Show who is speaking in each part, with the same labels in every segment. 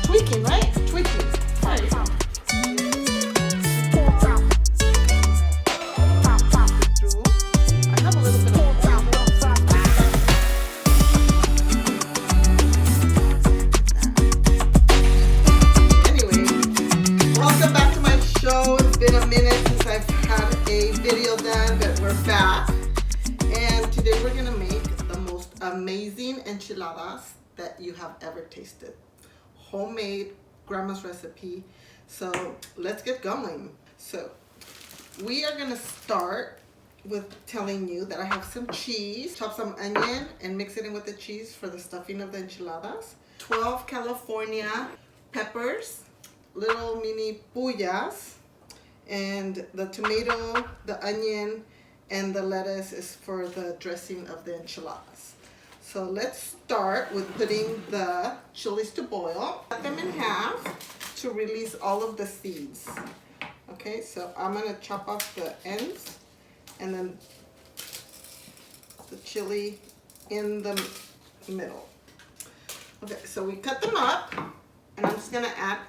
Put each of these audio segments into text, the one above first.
Speaker 1: Tweaking, right? Tweaking. Right. I have a little bit of anyway, welcome back to my show. It's been a minute since I've had a video done, but we're back. And today we're gonna make the most amazing enchiladas that you have ever tasted. Homemade, grandma's recipe. So let's get going. So we are gonna start with telling you that I have some cheese. Chop some onion and mix it in with the cheese for the stuffing of the enchiladas. 12 California peppers, little mini puyas, and the tomato, the onion, and the lettuce is for the dressing of the enchiladas. So let's start with putting the chilies to boil. Cut them in half to release all of the seeds. Okay, so I'm gonna chop off the ends and then the chili in the middle. Okay, so we cut them up and I'm just gonna add,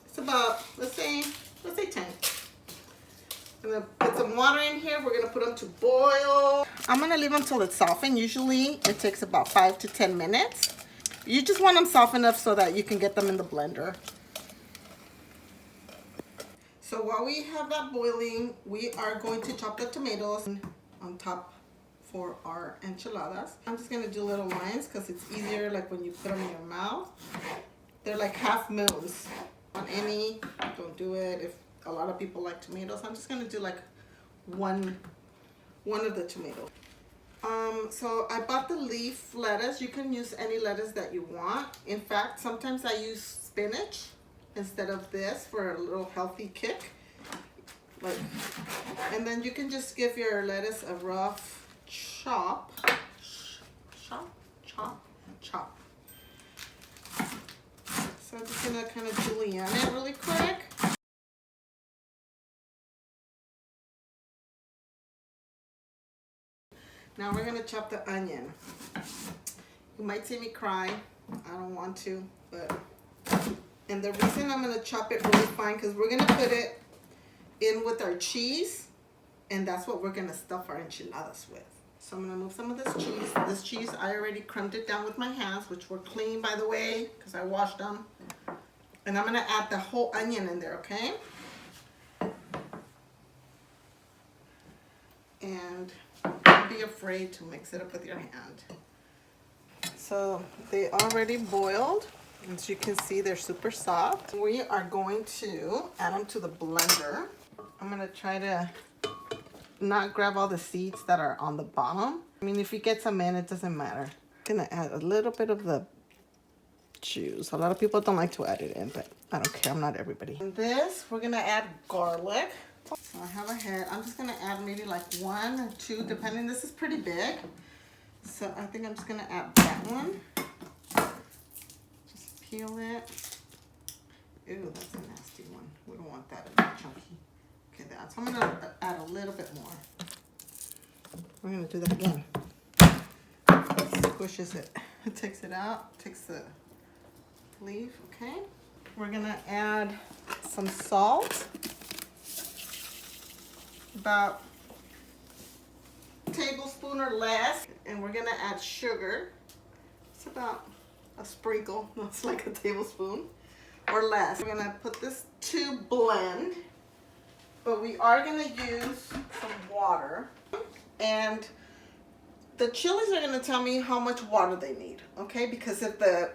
Speaker 1: it's about, let's say 10. I'm gonna put some water in here. We're gonna put them to boil. I'm gonna leave them till it's softened. Usually it takes about 5 to 10 minutes. You just want them soft enough so that you can get them in the blender. So while we have that boiling, we are going to chop the tomatoes on top for our enchiladas. I'm just gonna do little lines because it's easier like when you put them in your mouth. They're like half moons. On any, don't do it if a lot of people like tomatoes. I'm just gonna do like one of the tomatoes. So I bought the leaf lettuce. You can use any lettuce that you want. In fact, sometimes I use spinach instead of this for a little healthy kick. Like, and then you can just give your lettuce a rough chop. Chop. So I'm just gonna kind of julienne it really quick. Now we're gonna chop the onion. You might see me cry. I don't want to, but, and the reason I'm gonna chop it really fine, because we're gonna put it in with our cheese, and that's what we're gonna stuff our enchiladas with. So I'm gonna move some of this cheese. This cheese, I already crumbed it down with my hands, which were clean, by the way, because I washed them. And I'm gonna add the whole onion in there, okay? And don't be afraid to mix it up with your hand. So they already boiled. As you can see, they're super soft. We are going to add them to the blender. I'm gonna try to not grab all the seeds that are on the bottom. I mean, if you get some in, it doesn't matter. I'm gonna add a little bit of the juice. A lot of people don't like to add it in, but I don't care. I'm not everybody. And this, we're gonna add garlic. So I have a head. I'm just gonna add maybe like 1 or 2, depending. This is pretty big. So I think I'm just gonna add that one. Just peel it. Ew, that's a nasty one. We don't want that chunky. Okay, so I'm gonna add a little bit more. We're gonna do that again. Squishes it. It takes it out, takes the leaf, okay? We're gonna add some salt. About a tablespoon or less. And we're gonna add sugar. It's about a sprinkle, that's like a tablespoon or less. We're gonna put this to blend, but we are gonna use some water. And the chilies are gonna tell me how much water they need, okay? Because if the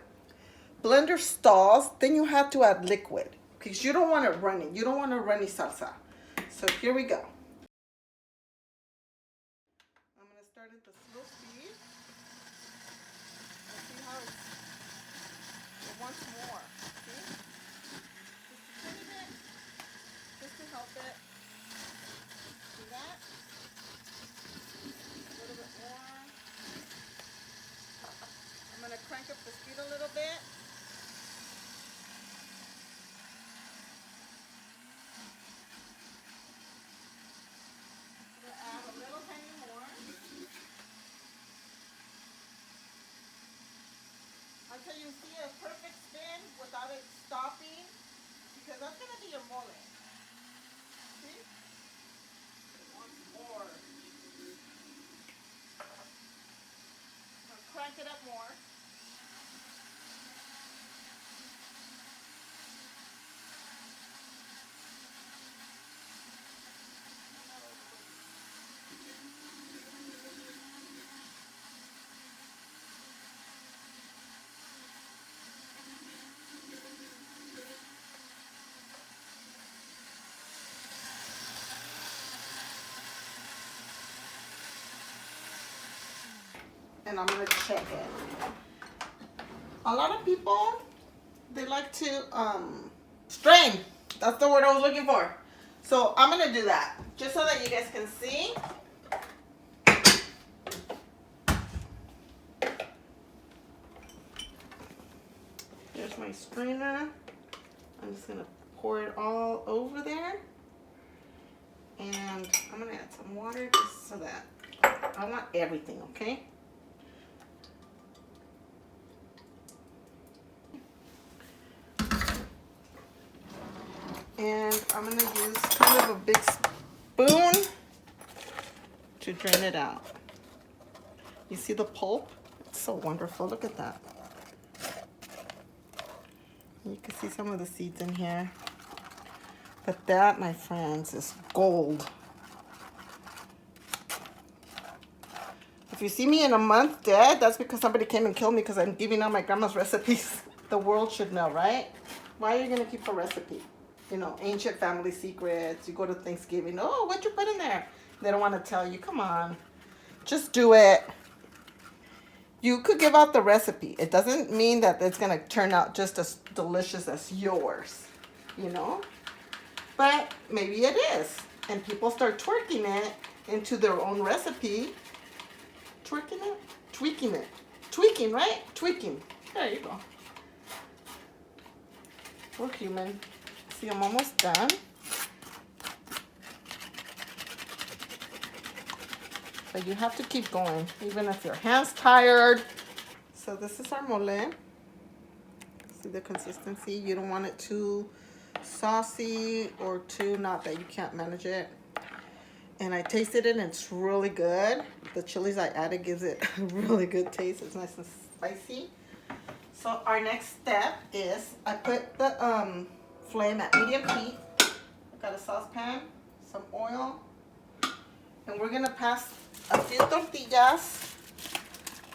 Speaker 1: blender stalls, then you have to add liquid because you don't want it runny. You don't want a runny salsa. So here we go. I'm gonna start at the slow speed. And see how it wants more. See? Just a little bit, just to help it. See that? A little bit more. I'm going to crank up the speed a little bit. I'm going to add a little tiny more until you see a perfect spin without it stopping, because that's going to be your mole. See? Once more. Crank it up more. And I'm going to check it. A lot of people, they like to strain. That's the word I was looking for. So I'm going to do that just so that you guys can see. Here's my strainer. I'm just going to pour it all over there. And I'm going to add some water just so that I want everything, okay? And I'm going to use kind of a big spoon to drain it out. You see the pulp? It's so wonderful. Look at that. You can see some of the seeds in here. But that, my friends, is gold. If you see me in a month dead, that's because somebody came and killed me because I'm giving out my grandma's recipes. The world should know, right? Why are you going to keep a recipe? You know, ancient family secrets. You go to Thanksgiving. Oh, what'd you put in there? They don't want to tell you. Come on. Just do it. You could give out the recipe. It doesn't mean that it's going to turn out just as delicious as yours. You know? But maybe it is. And people start twerking it into their own recipe. Twerking it? Tweaking it. Tweaking, right? Tweaking. There you go. We're human. See, I'm almost done. But you have to keep going, even if your hand's tired. So this is our mole. See the consistency? You don't want it too saucy or too not that you can't manage it. And I tasted it and it's really good. The chilies I added gives it a really good taste. It's nice and spicy. So our next step is I put the flame at medium heat. I got a saucepan, some oil, and we're gonna pass a few tortillas.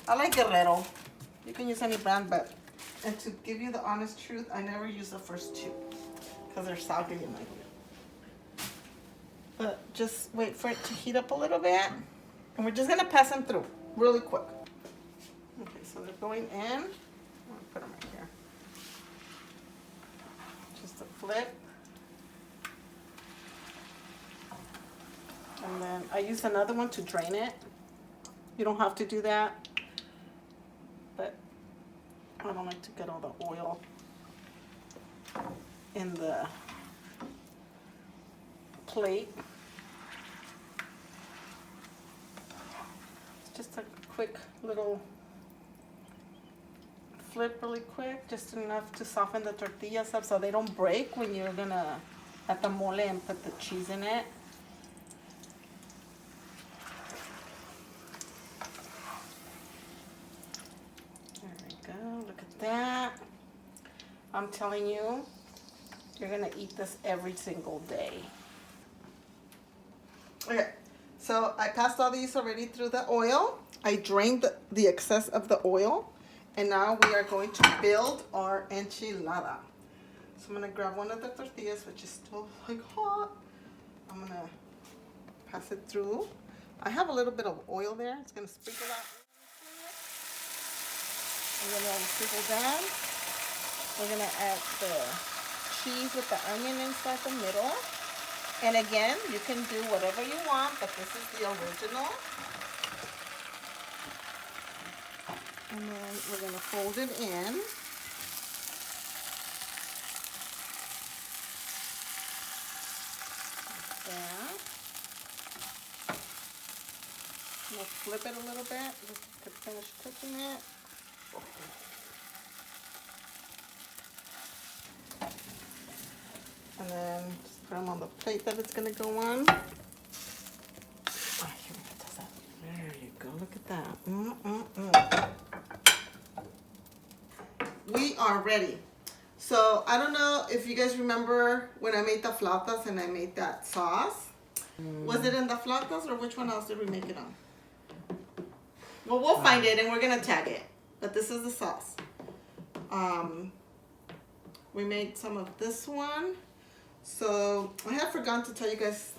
Speaker 1: I like Guerrero. You can use any brand, but and to give you the honest truth, I never use the first two because they're soggy in my view. But just wait for it to heat up a little bit, and we're just gonna pass them through really quick. Okay, so they're going in. I'm gonna put them right here. Just a flip. And then I used another one to drain it. You don't have to do that, but I don't like to get all the oil in the plate. It's just a quick little flip really quick, just enough to soften the tortillas up so they don't break when you're gonna add the mole and put the cheese in it. There we go, look at that. I'm telling you, you're gonna eat this every single day. Okay, so I passed all these already through the oil. I drained the excess of the oil. And now we are going to build our enchilada. So I'm gonna grab one of the tortillas, which is still like hot. I'm gonna pass it through. I have a little bit of oil there. It's gonna sprinkle out. And then it'll sprinkle down. We're gonna add the cheese with the onion inside the middle. And again, you can do whatever you want, but this is the original. And then we're going to fold it in. Like that. We'll flip it a little bit just to finish cooking it. And then just put them on the plate that it's going to go on. There you go. Look at that. We are ready. So I don't know if you guys remember when I made the flautas and I made that sauce. Was it in the flautas or which one else did we make it on? Well, we'll find it and we're going to tag it. But this is the sauce. We made some of this one. So I had forgotten to tell you guys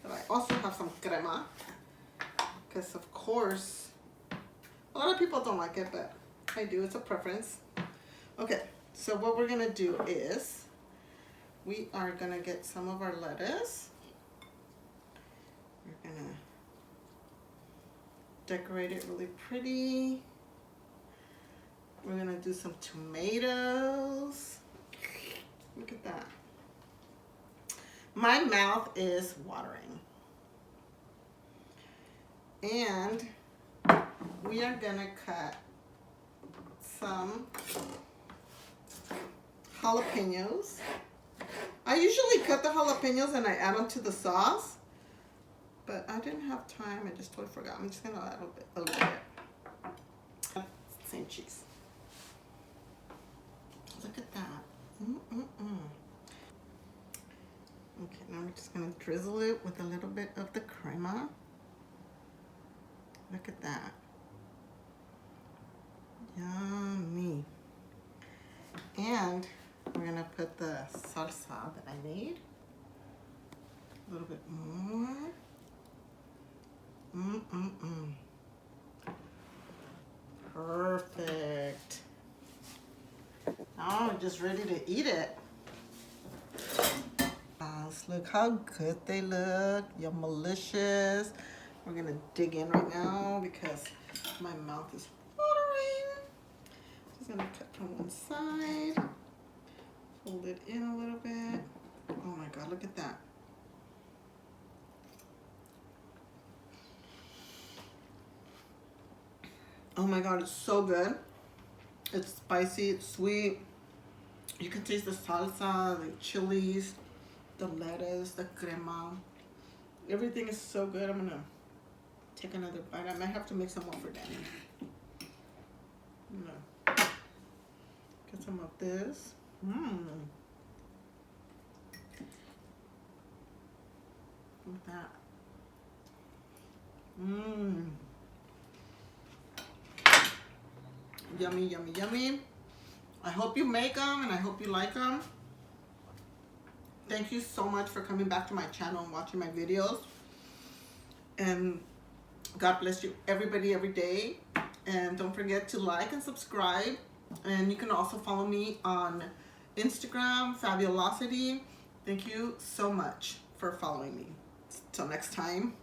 Speaker 1: that I also have some crema. Because of course, a lot of people don't like it, but I do. It's a preference. Okay, so what we're going to do is we are going to get some of our lettuce. We're going to decorate it really pretty. We're going to do some tomatoes. Look at that. My mouth is watering. And we are going to cut some jalapenos. I usually cut the jalapenos and I add them to the sauce, but I didn't have time. I just totally forgot. I'm just going to add a little bit. Same cheese. Look at that. Okay, now we're just going to drizzle it with a little bit of the crema. Look at that. Yummy. And we're going to put the salsa that I made. A little bit more. Perfect. Now I'm just ready to eat it. Look how good they look. You're malicious. We're gonna dig in right now because my mouth is watering. Just gonna cut from one side. Fold it in a little bit. Oh my God, look at that. Oh my God, it's so good. It's spicy, it's sweet. You can taste the salsa, the chilies, the lettuce, the crema. Everything is so good. I'm gonna take another bite. I might have to make some more for Danny. I'm gonna get some of this. Look at that. Yummy, yummy, yummy. I hope you make them and I hope you like them. Thank you so much for coming back to my channel and watching my videos. And God bless you, everybody, every day. And don't forget to like and subscribe. And you can also follow me on Instagram, fabiulosity. Thank you so much for following me. Till next time.